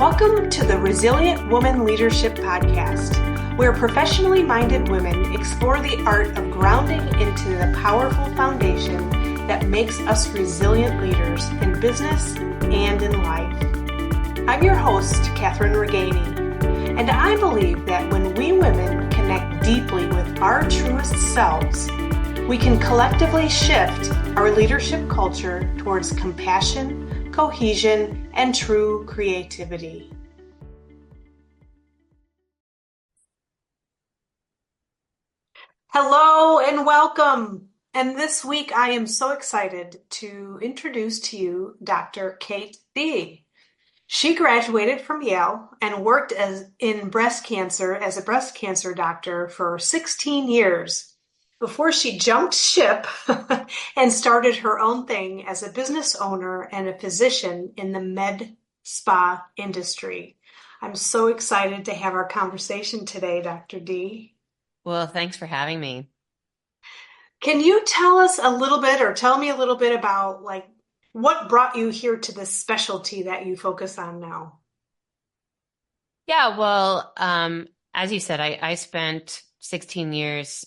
Welcome to the Resilient Woman Leadership Podcast, where professionally minded women explore the art of grounding into the powerful foundation that makes us resilient leaders in business and in life. I'm your host, Katherine Regganie, and I believe that when we women connect deeply with our truest selves, we can collectively shift our leadership culture towards compassion, cohesion, and true creativity. Hello and welcome. And this week I am so excited to introduce to you Dr. Katherine Dee. She graduated from Yale and worked in breast cancer as a breast cancer doctor for 16 years before she jumped ship and started her own thing as a business owner and a physician in the med spa industry. I'm so excited to have our conversation today, Dr. Dee. Well, thanks for having me. Can you tell us a little bit or tell me a little bit about what brought you here to this specialty that you focus on now? Yeah, well, as you said, I spent 16 years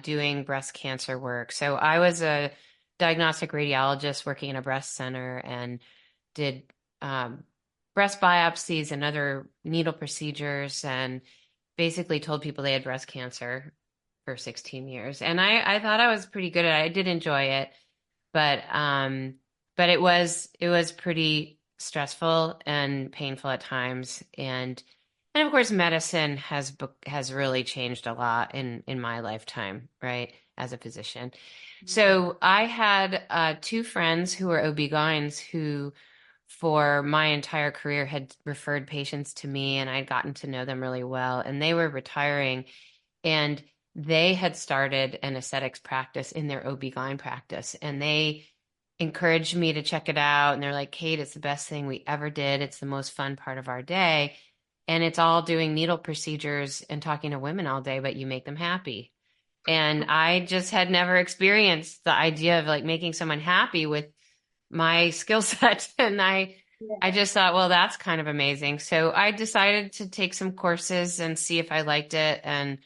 doing breast cancer work. So I was a diagnostic radiologist working in a breast center and did breast biopsies and other needle procedures and basically told people they had breast cancer for 16 years. And I thought I was pretty good at it. I did enjoy it, but it was pretty stressful and painful at times. And of course, medicine has really changed a lot in my lifetime, right, as a physician. So I had two friends who were OB-GYNs who, for my entire career, had referred patients to me, and I'd gotten to know them really well. And they were retiring, and they had started an aesthetics practice in their OB-GYN practice, and they encouraged me to check it out. And they're like, Kate, it's the best thing we ever did. It's the most fun part of our day. And it's all doing needle procedures and talking to women all day, but you make them happy. And I just had never experienced the idea of making someone happy with my skill set. And I just thought, well, that's kind of amazing. So I decided to take some courses and see if I liked it. And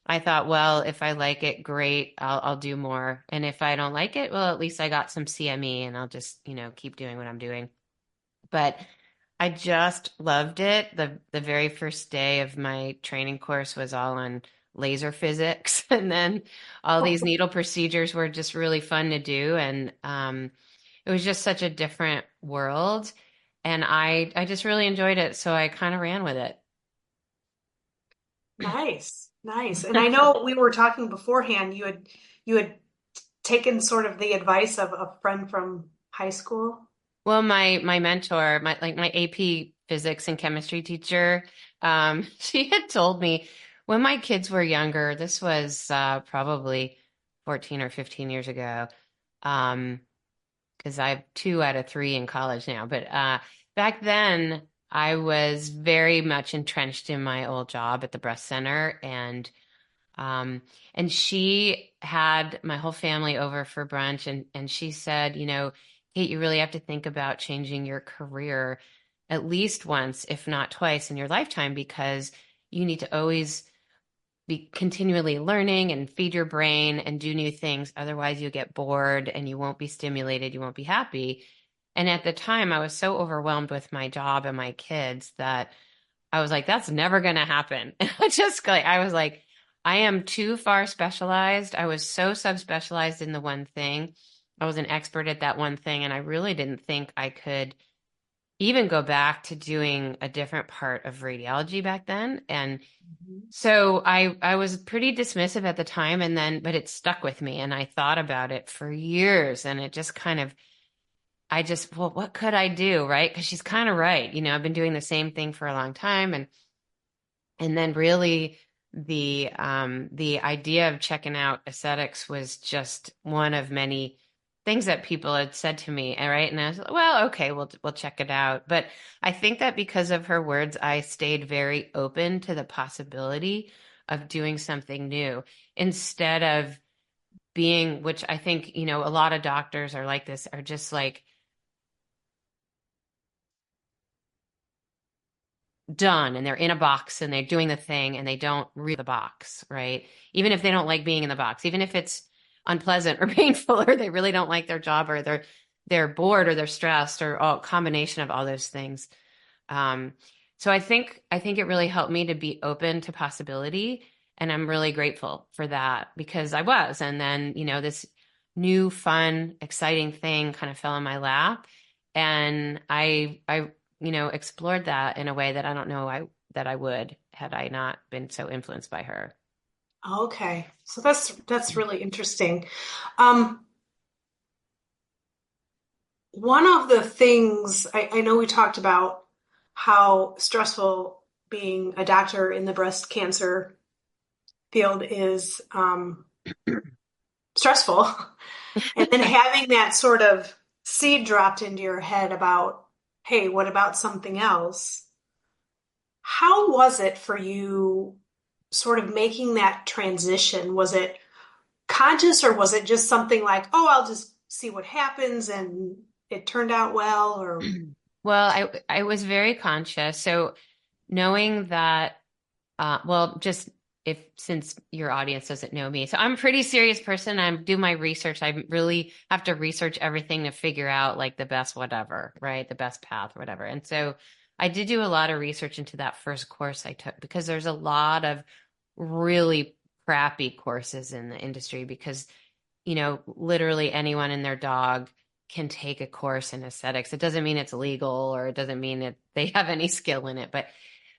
I thought, well, if I like it, great, I'll do more. And if I don't like it, well, at least I got some CME and I'll just, keep doing what I'm doing. But I just loved it. The very first day of my training course was all on laser physics, and then all these needle procedures were just really fun to do. And it was just such a different world, and I just really enjoyed it. So I kind of ran with it. Nice, nice. And I know we were talking beforehand, you had taken sort of the advice of a friend from high school. Well, my mentor, my AP physics and chemistry teacher, she had told me when my kids were younger, this was probably 14 or 15 years ago, because I have two out of three in college now. But back then, I was very much entrenched in my old job at the breast center, um, and she had my whole family over for brunch, and she said, Kate, you really have to think about changing your career at least once, if not twice in your lifetime, because you need to always be continually learning and feed your brain and do new things. Otherwise, you'll get bored and you won't be stimulated, you won't be happy. And at the time, I was so overwhelmed with my job and my kids that I was like, that's never going to happen. And I was like, I am too far specialized. I was so subspecialized in the one thing. I was an expert at that one thing. And I really didn't think I could even go back to doing a different part of radiology back then. And Mhm. so I was pretty dismissive at the time, but it stuck with me. And I thought about it for years, and it just kind of, well, what could I do? Right. Because she's kind of right. I've been doing the same thing for a long time. And then really the idea of checking out aesthetics was just one of many things that people had said to me. All right. And I was like, well, okay, we'll check it out. But I think that because of her words, I stayed very open to the possibility of doing something new instead of being, which I think, a lot of doctors are like this, are just like, done and they're in a box and they're doing the thing and they don't read the box, right? Even if they don't like being in the box, even if it's unpleasant or painful, or they really don't like their job, or they're bored or they're stressed, or a combination of all those things. Um, so I think it really helped me to be open to possibility, and I'm really grateful for that because I was. And then, this new, fun, exciting thing kind of fell in my lap, and I explored that in a way that I don't know that I would had I not been so influenced by her. Okay. So that's really interesting. Um, One of the things I know we talked about how stressful being a doctor in the breast cancer field is stressful. And then having that sort of seed dropped into your head about, hey, what about something else? How was it for you sort of making that transition? Was it conscious or was it just something like, oh, I'll just see what happens and it turned out well or Well, I was very conscious. So knowing that, well, just if since your audience doesn't know me, so I'm a pretty serious person. I do my research. I really have to research everything to figure out like the best whatever, right? The best path, or whatever. And so I did do a lot of research into that first course I took because there's a lot of really crappy courses in the industry because literally anyone and their dog can take a course in aesthetics. It doesn't mean it's legal or it doesn't mean that they have any skill in it. But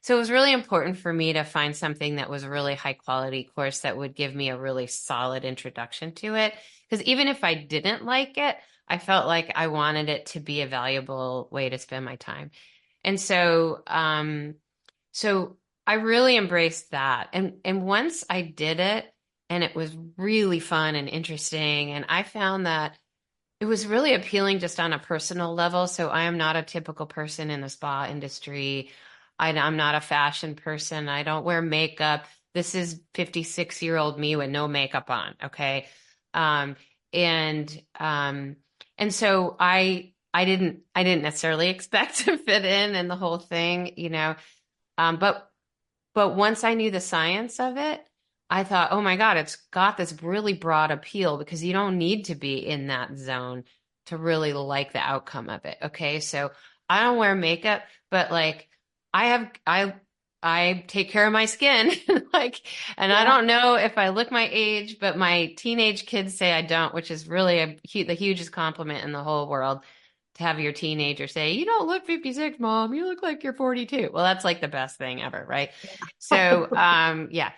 so it was really important for me to find something that was a really high quality course that would give me a really solid introduction to it. Because even if I didn't like it, I felt like I wanted it to be a valuable way to spend my time. And so I really embraced that. And once I did it, and it was really fun and interesting, and I found that it was really appealing just on a personal level. So I am not a typical person in the spa industry. I'm not a fashion person. I don't wear makeup. This is 56-year-old me with no makeup on. Okay. Um, and, um, and so I didn't necessarily expect to fit in the whole thing, but once I knew the science of it, I thought, oh my God, it's got this really broad appeal because you don't need to be in that zone to really like the outcome of it. Okay. So I don't wear makeup, but like I have, I take care of my skin. Like, and I yeah. don't know if I look my age, but my teenage kids say I don't, which is really the hugest compliment in the whole world to have your teenager say, you don't look 56, mom, you look like you're 42. Well, that's like the best thing ever, right? So, yeah.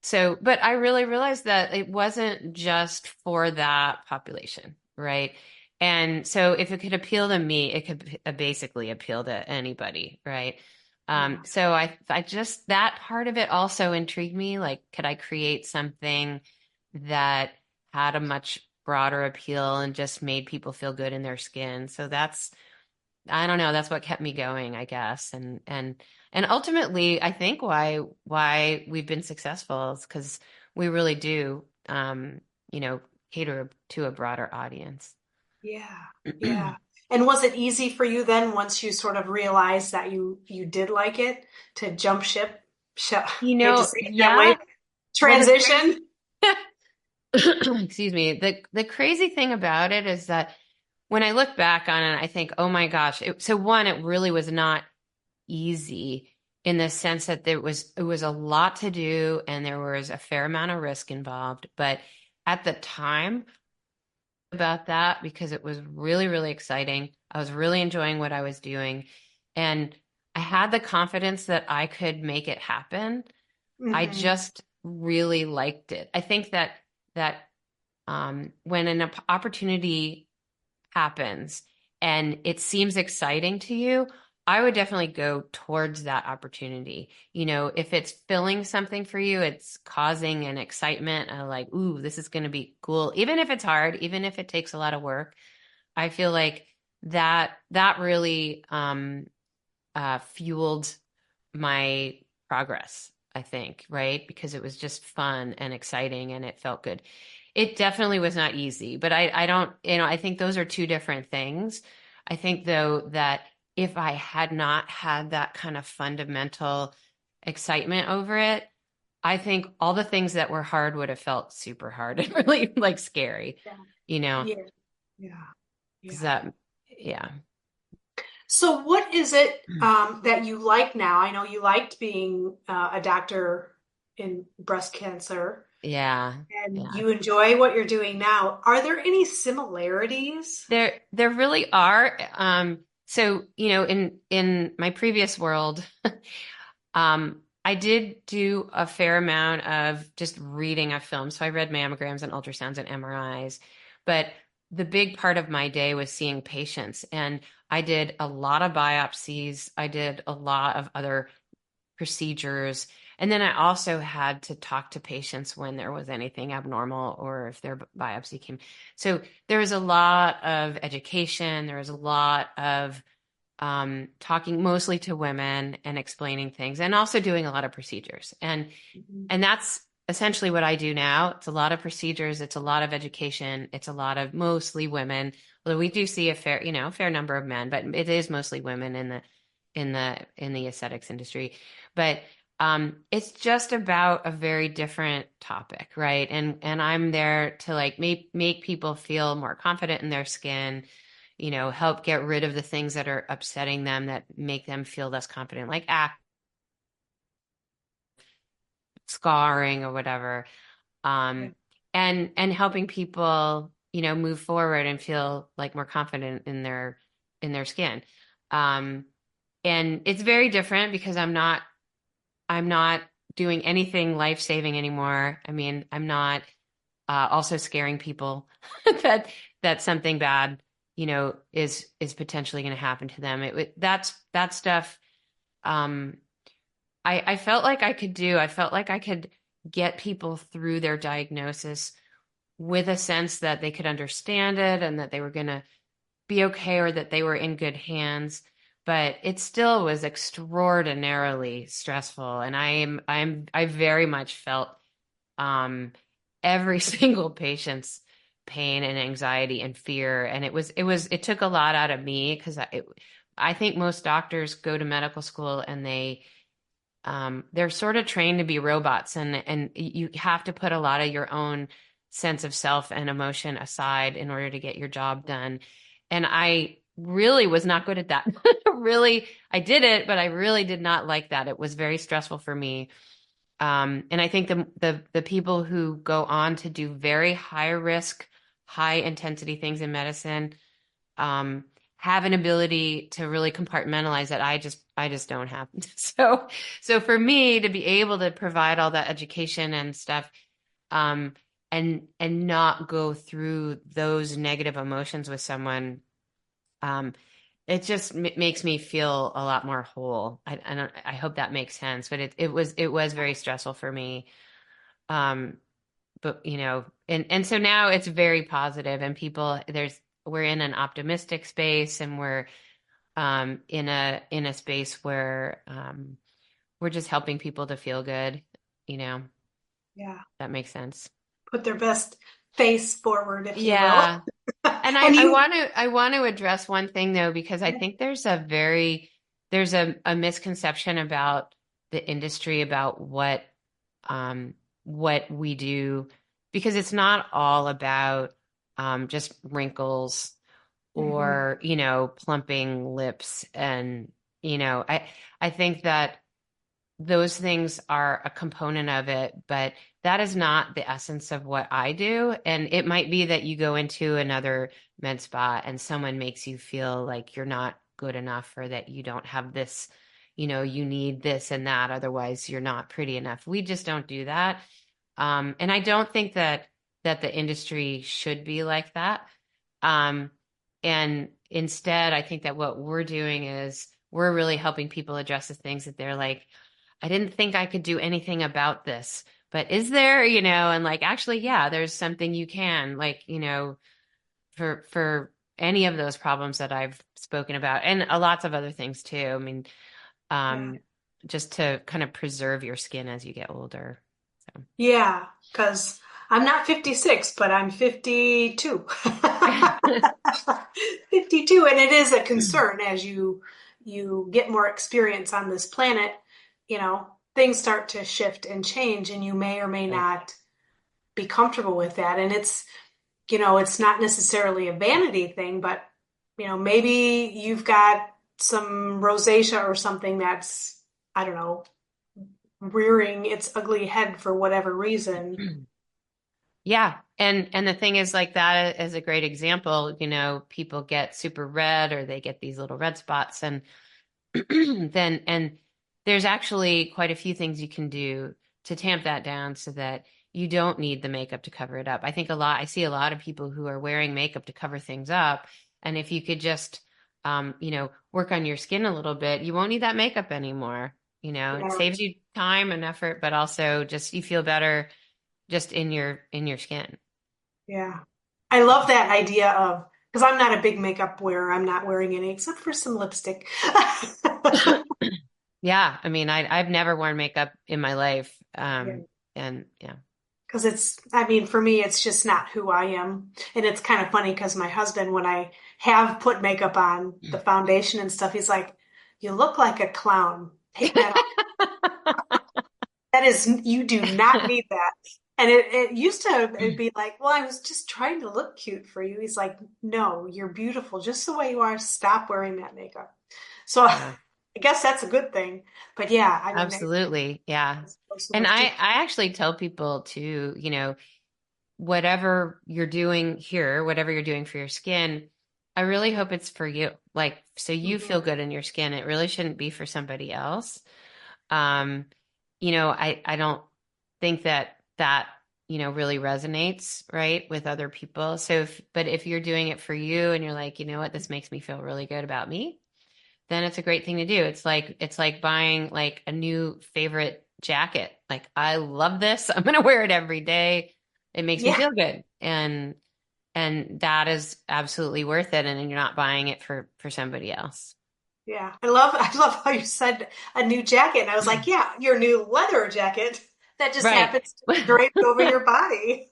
So, but I really realized that it wasn't just for that population, right? And so if it could appeal to me, it could basically appeal to anybody, right? Yeah. So I just, that part of it also intrigued me. Like, could I create something that had a much broader appeal and just made people feel good in their skin? So I don't know, that's what kept me going, I guess. And ultimately, I think why we've been successful is because we really do, cater to a broader audience. Yeah. Yeah. And was it easy for you then once you sort of realized that you did like it to jump ship? Hate to say it that way. Yeah. Well, Transition? excuse me. The crazy thing about it is that when I look back on it, I think, oh my gosh. So one, it really was not easy in the sense that it was a lot to do and there was a fair amount of risk involved. But at the time about that because it was really, really exciting. I was really enjoying what I was doing. And I had the confidence that I could make it happen. I Hmm. just really liked it. I think that when an opportunity happens and it seems exciting to you, I would definitely go towards that opportunity. If it's filling something for you, it's causing an excitement of like, ooh, this is going to be cool. Even if it's hard, even if it takes a lot of work, I feel like that really fueled my progress, I think, right? Because it was just fun and exciting and it felt good. It definitely was not easy, but I don't, I think those are two different things. I think though that if I had not had that kind of fundamental excitement over it, I think all the things that were hard would have felt super hard and really like scary, Yeah. you know, Yeah. Yeah. because Yeah. yeah. So what is it that you like now? I know you liked being a doctor in breast cancer Yeah. and Yeah. you enjoy what you're doing now. Are there any similarities? There really are. So, in my previous world, I did do a fair amount of just reading of films. So I read mammograms and ultrasounds and MRIs, but the big part of my day was seeing patients. And I did a lot of biopsies. I did a lot of other procedures. And then I also had to talk to patients when there was anything abnormal or if their biopsy came. So there was a lot of education. There was a lot of talking mostly to women and explaining things and also doing a lot of procedures. Mhm. And that's essentially what I do now. It's a lot of procedures. It's a lot of education. It's a lot of mostly women, although we do see a fair number of men, but it is mostly women in the aesthetics industry. But it's just about a very different topic, right? And I'm there to like make people feel more confident in their skin, help get rid of the things that are upsetting them that make them feel less confident, like acne, scarring or whatever. Yeah. um, and helping people, move forward and feel like more confident in their skin. Um, and it's very different because I'm not doing anything life-saving anymore. I mean, I'm not also scaring people that something bad, is potentially going to happen to them. That's that stuff. Um, I felt like I could do. I felt like I could get people through their diagnosis with a sense that they could understand it and that they were going to be okay or that they were in good hands. But it still was extraordinarily stressful, and I very much felt um, every single patient's pain and anxiety and fear, and it took a lot out of me because I think most doctors go to medical school and they're sort of trained to be robots, and you have to put a lot of your own sense of self and emotion aside in order to get your job done. And I really was not good at that. Really, I did it, but I really did not like that. It was very stressful for me. And I think the people who go on to do very high risk, high intensity things in medicine um, have an ability to really compartmentalize that I just don't have. So for me to be able to provide all that education and stuff, um, and not go through those negative emotions with someone, um, it just makes me feel a lot more whole. I hope that makes sense, but it was very stressful for me. Um, but and so now it's very positive and we're in an optimistic space and we're in a space where we're just helping people to feel good, you know, Yeah. that makes sense. Put their best face forward, if you will. Yeah. And I, And I you, want to I want to address one thing though, because I think there's a misconception about the industry about what we do, because it's not all about just wrinkles Mhm. or plumping lips. And I think that those things are a component of it, but that is not the essence of what I do. And it might be that you go into another med spa and someone makes you feel like you're not good enough or that you don't have this, you need this and that, otherwise you're not pretty enough. We just don't do that. And I don't think that the industry should be like that. Um, and instead, I think that what we're doing is we're really helping people address the things that they're like, I didn't think I could do anything about this, but is there, and like, actually, yeah, there's something you can, like, for any of those problems that I've spoken about and lots of other things too. I mean, Yeah. um, just to kind of preserve your skin as you get older. Yeah, because I'm not 56, but I'm 52. So. 52, and it is a concern as you you get more experience on this planet, things start to shift and change, and you may or may Right. not be comfortable with that. And it's not necessarily a vanity thing, but maybe you've got some rosacea or something that's, I don't know, rearing its ugly head for whatever reason. Yeah. And the thing is, like, that is a great example. People get super red or they get these little red spots, and and there's actually quite a few things you can do to tamp that down so that you don't need the makeup to cover it up. I see a lot of people who are wearing makeup to cover things up. And if you could just, work on your skin a little bit, you won't need that makeup anymore. It Yeah, saves you time and effort, but also just you feel better just in your skin. yeah. I love that idea of, because I'm not a big makeup wearer. I'm not wearing any except for some lipstick. Yeah, I mean, I've never worn makeup in my life. Yeah. And yeah. Because I mean, for me, it's just not who I am. And it's kind of funny because my husband, when I have put makeup on, the foundation and stuff, he's like, "You look like a clown. Take that off. That is, you do not need that." And it used to it'd be like, "Well, I was just trying to look cute for you." He's like, "No, you're beautiful just the way you are. Stop wearing that makeup." So Yeah. I guess that's a good thing. But yeah, I mean, Absolutely. Yeah. so And much I actually tell people to, whatever you're doing here, whatever you're doing for your skin, I really hope it's for you. Like, so you feel Mhm. good in your skin. It really shouldn't be for somebody else. Um, I don't think that really resonates, right, with other people. But if you're doing it for you and you're like, you know what, this makes me feel really good about me, then it's a great thing to do. It's like buying like a new favorite jacket. Like, I love this. I'm gonna wear it every day. It makes me Yeah. feel good. And that is absolutely worth it. And then you're not buying it for somebody else. Yeah, I love how you said a new jacket. And I was like, yeah, your new leather jacket that just Right. happens to be draped over your body.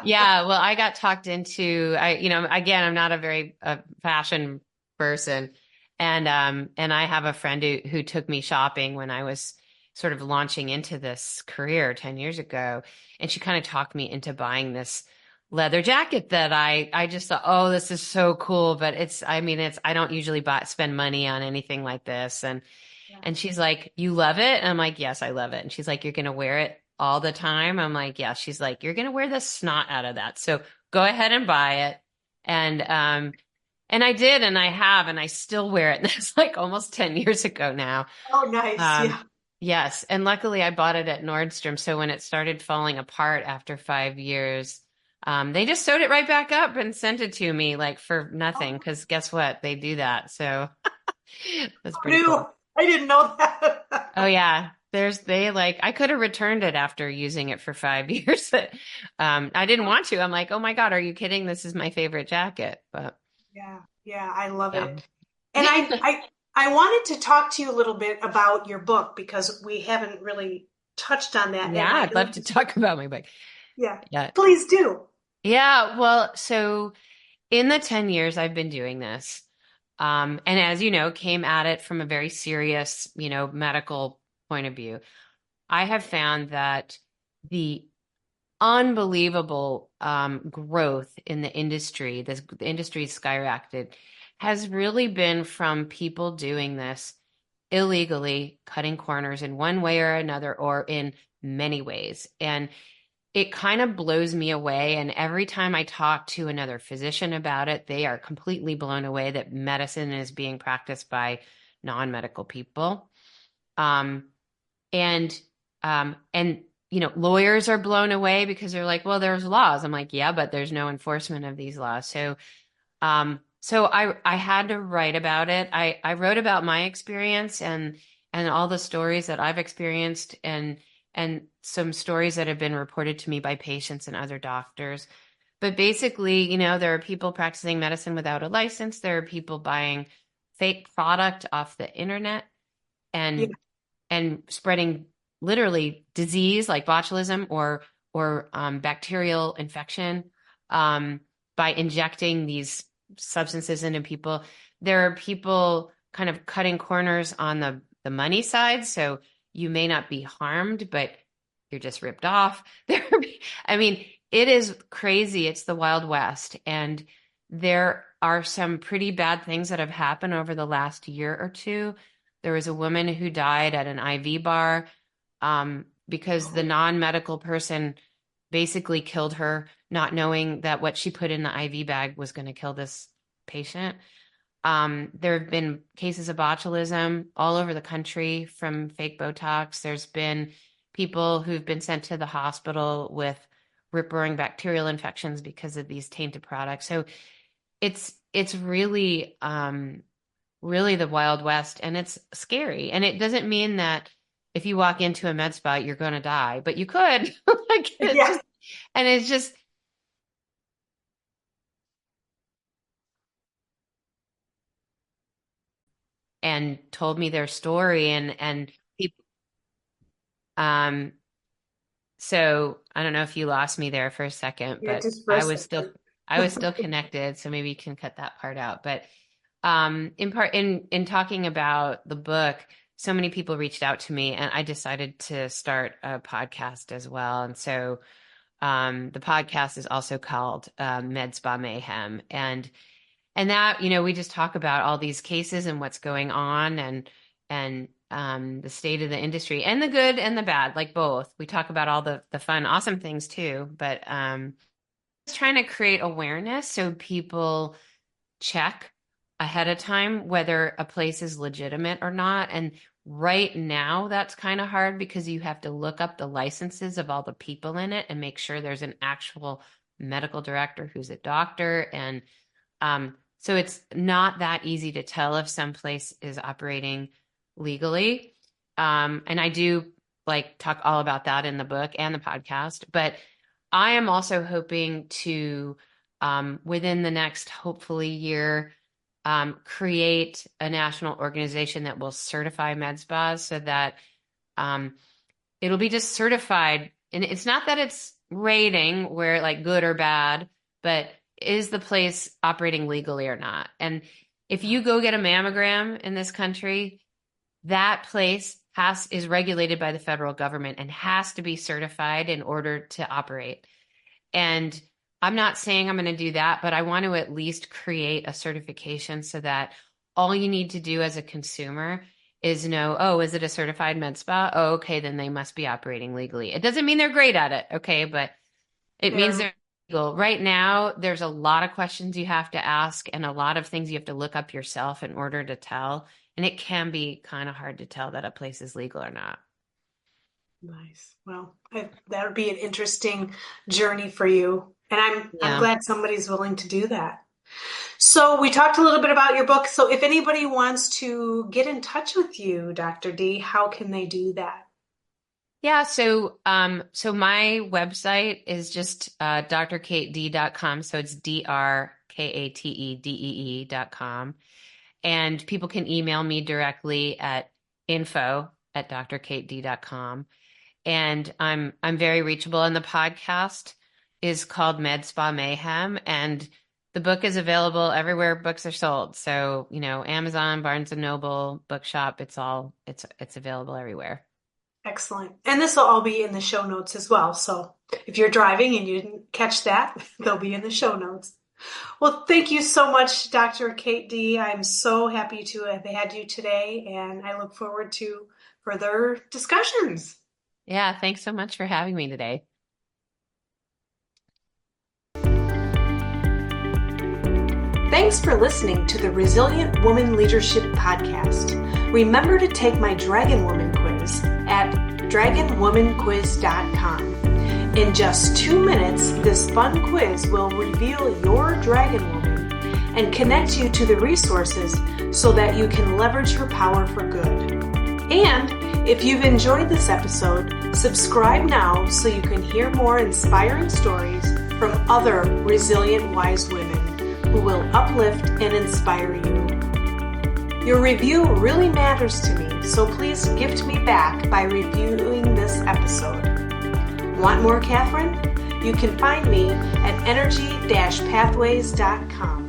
Yeah, well, I got talked into again, I'm not a very fashion person, and I have a friend who took me shopping when I was sort of launching into this career 10 years ago, and she kind of talked me into buying this leather jacket that I just thought, oh, this is so cool, but I don't usually spend money on anything like this, Yeah. and she's like, "You love it?" And I'm like, "Yes, I love it." And she's like, "You're going to wear it all the time?" I'm like, "Yeah." She's like, "You're going to wear the snot out of that. So go ahead and buy it." And I did, and I have, and I still wear it. And that's like almost 10 years ago now. Oh, nice. Um, Yeah. yes. And luckily I bought it at Nordstrom. So when it started falling apart after 5 years, they just sewed it right back up and sent it to me like for nothing. Oh, Because guess what? They do that. So that's pretty new. cool. I didn't know Oh that. yeah. I could have returned it after using it for 5 years. I didn't want to. I'm like, oh my God, are you kidding? This is my favorite jacket. But Yeah, yeah, I love yeah. it. And I wanted to talk to you a little bit about your book because we haven't really touched on that, Yeah, and I I'd love know to this book. talk about my book. Yeah, Yeah. please do. Yeah. Well, so in the 10 years I've been doing this, and as you know, came at it from a very serious, medical point of view. I have found that the unbelievable growth in the industry, the industry's skyrocketed, has really been from people doing this illegally, cutting corners in one way or another, or in many ways. And it kind of blows me away. And every time I talk to another physician about it, they are completely blown away that medicine is being practiced by non-medical people. Um, and lawyers are blown away because they're like, well, there's laws. I'm like, yeah, but there's no enforcement of these laws. So I had to write about it. I wrote about my experience and all the stories that I've experienced, and some stories that have been reported to me by patients and other doctors. But basically, there are people practicing medicine without a license. There are people buying fake product off the internet Yeah, and spreading literally disease like botulism or bacterial infection by injecting these substances into people. There are people kind of cutting corners on the money side. So you may not be harmed, but you're just ripped off. I mean, it is crazy. It's the Wild West. And there are some pretty bad things that have happened over the last year or two. There was a woman who died at an IV bar because the non-medical person basically killed her, not knowing that what she put in the IV bag was going to kill this patient. There have been cases of botulism all over the country from fake Botox. There's been people who've been sent to the hospital with rip-roaring bacterial infections because of these tainted products. So it's really really the Wild West, and it's scary. And it doesn't mean that if you walk into a med spa, you're going to die, but you could. It's just and told me their story and people. So I don't know if you lost me there for a second, but I was still connected. So maybe you can cut that part out. But in talking about the book, so many people reached out to me, and I decided to start a podcast as well. And so the podcast is also called Med Spa Mayhem, and that, we just talk about all these cases and what's going on, and the state of the industry, and the good and the bad, like both. We talk about all the fun, awesome things too, but just trying to create awareness so people check ahead of time whether a place is legitimate or not. And right now that's kind of hard because you have to look up the licenses of all the people in it and make sure there's an actual medical director who's a doctor. And so it's not that easy to tell if some place is operating legally. And I do talk all about that in the book and the podcast, but I am also hoping to, within the next, hopefully year, create a national organization that will certify med spas so that it'll be just certified. And it's not that it's rating where good or bad, but is the place operating legally or not? And if you go get a mammogram in this country, that place is regulated by the federal government and has to be certified in order to operate. And I'm not saying I'm going to do that, but I want to at least create a certification so that all you need to do as a consumer is know, oh, is it a certified med spa? Oh, okay, then they must be operating legally. It doesn't mean they're great at it, okay, but it means they're legal. Right now, there's a lot of questions you have to ask and a lot of things you have to look up yourself in order to tell. And it can be kind of hard to tell that a place is legal or not. Nice. Well, that would be an interesting journey for you. And I'm glad somebody's willing to do that. So we talked a little bit about your book. So if anybody wants to get in touch with you, Dr. Dee, how can they do that? Yeah. So my website is just drkatedee.com. So it's drkatedee.com. And people can email me directly at info@drkatedee.com. And I'm very reachable. And the podcast is called Med Spa Mayhem, and the book is available everywhere books are sold. So, Amazon, Barnes and Noble, Bookshop, it's available everywhere. Excellent. And this will all be in the show notes as well. So if you're driving and you didn't catch that, they'll be in the show notes. Well, thank you so much, Dr. Kate Dee. I'm so happy to have had you today, and I look forward to further discussions. Yeah, thanks so much for having me today. Thanks for listening to the Resilient Woman Leadership Podcast. Remember to take my Dragon Woman quiz at dragonwomanquiz.com. In just 2 minutes, this fun quiz will reveal your Dragon Woman and connect you to the resources so that you can leverage her power for good. And if you've enjoyed this episode, subscribe now so you can hear more inspiring stories from other resilient, wise women who will uplift and inspire you. Your review really matters to me, so please gift me back by reviewing this episode. Want more, Katherine? You can find me at energy-pathways.com.